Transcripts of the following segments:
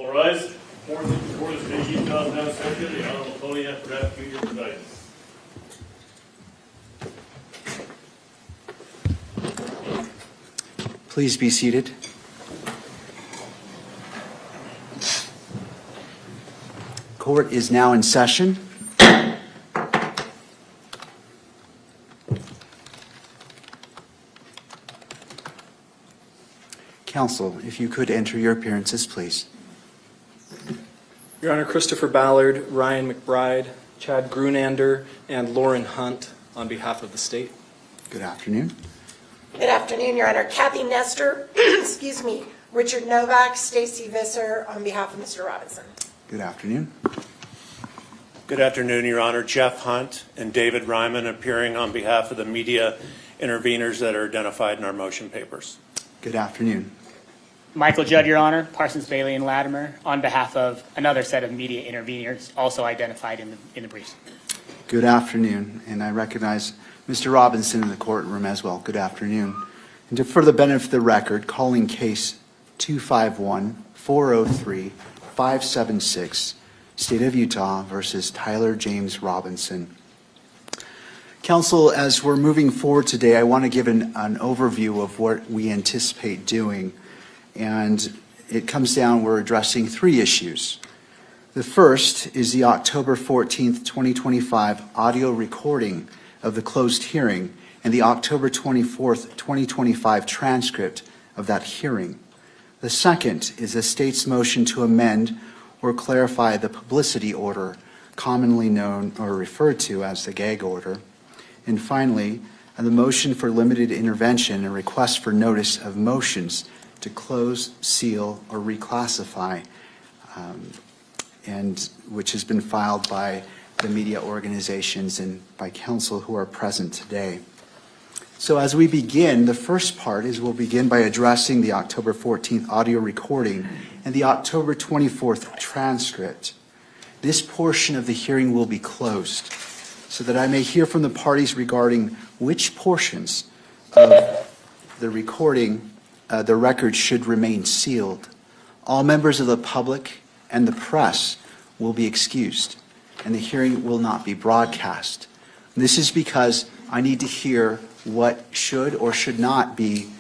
All rise. Court is being Utah now session. The Honorable Tony F. Jr. presiding. Please be seated. Court is now in session. Counsel, if you could enter your appearances, please. Your Honor, Christopher Ballard, Ryan McBride, Chad Grunander, and Lauren Hunt on behalf of the state. Good afternoon. Good afternoon, Your Honor. Kathy Nestor, excuse me, Richard Novak, Stacy Visser on behalf of Mr. Robinson. Good afternoon. Good afternoon, Your Honor. Jeff Hunt and David Ryman appearing on behalf of the media interveners that are identified in our motion papers. Good afternoon. Michael Judd, Your Honor, Parsons, Bailey, and Latimer, on behalf of another set of media interveners also identified in the briefs. Good afternoon, and I recognize Mr. Robinson in the courtroom as well. Good afternoon. And for the benefit of the record, calling case 251-403-576, State of Utah versus Tyler James Robinson. Counsel, as we're moving forward today, I want to give an overview of what we anticipate doing. And it comes down, we're addressing three issues. The first is the October 14th, 2025 audio recording of the closed hearing and the October 24th, 2025 transcript of that hearing. The second is the state's motion to amend or clarify the publicity order, commonly known or referred to as the gag order. And finally, the motion for limited intervention and request for notice of motions to close, seal, or reclassify, and which has been filed by the media organizations and by counsel who are present today. So as we begin, the first part is we'll begin by addressing the October 14th audio recording and the October 24th transcript. This portion of the hearing will be closed so that I may hear from the parties regarding which portions of the recording the record should remain sealed. All members of the public and the press will be excused, and the hearing will not be broadcast. And this is because I need to hear what should or should not be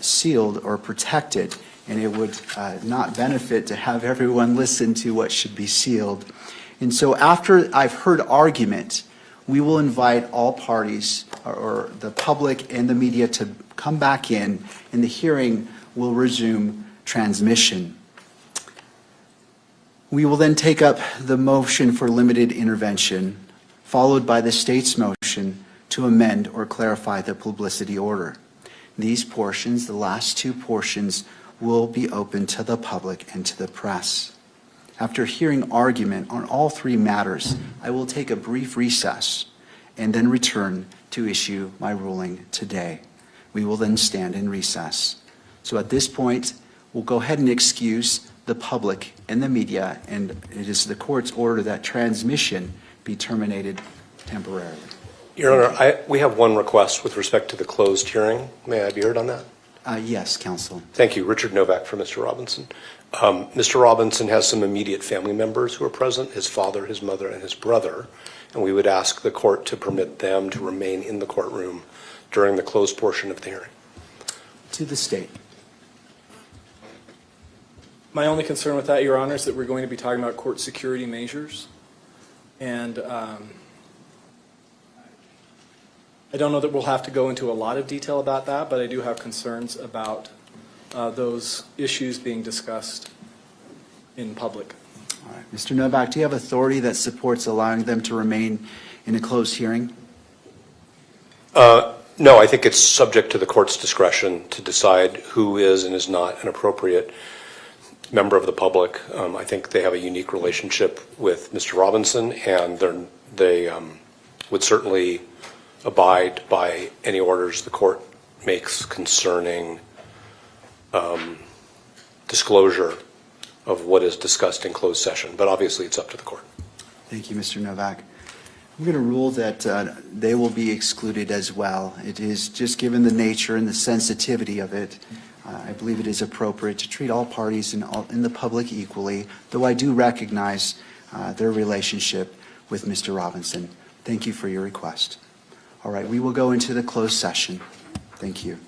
sealed or protected, and it would not benefit to have everyone listen to what should be sealed. And so after I've heard argument, we will invite all parties or the public and the media to come back in, and the hearing will resume transmission. We will then take up the motion for limited intervention, followed by the state's motion to amend or clarify the publicity order. These portions, the last two portions, will be open to the public and to the press. After hearing argument on all three matters, I will take a brief recess and then return to issue my ruling today. We will then stand in recess. So at this point, we'll go ahead and excuse the public and the media, and it is the court's order that transmission be terminated temporarily. Your Honor, we have one request with respect to the closed hearing. May I be heard on that? Yes, counsel. Thank you. Richard Novak for Mr. Robinson. Mr. Robinson has some immediate family members who are present, his father, his mother, and his brother, and we would ask the court to permit them to remain in the courtroom during the closed portion of the hearing. To the state. My only concern with that, Your Honor, is that we're going to be talking about court security measures. And I don't know that we'll have to go into a lot of detail about that, but I do have concerns about those issues being discussed in public. All right. Mr. Novak, do you have authority that supports allowing them to remain in a closed hearing? No, I think it's subject to the court's discretion to decide who is and is not an appropriate member of the public. I think they have a unique relationship with Mr. Robinson, and they would certainly abide by any orders the court makes concerning disclosure of what is discussed in closed session. But obviously, it's up to the court. Thank you, Mr. Novak. I'm going to rule that they will be excluded as well. It is just given the nature and the sensitivity of it, I believe it is appropriate to treat all parties in the public equally, though I do recognize their relationship with Mr. Robinson. Thank you for your request. All right, we will go into the closed session. Thank you.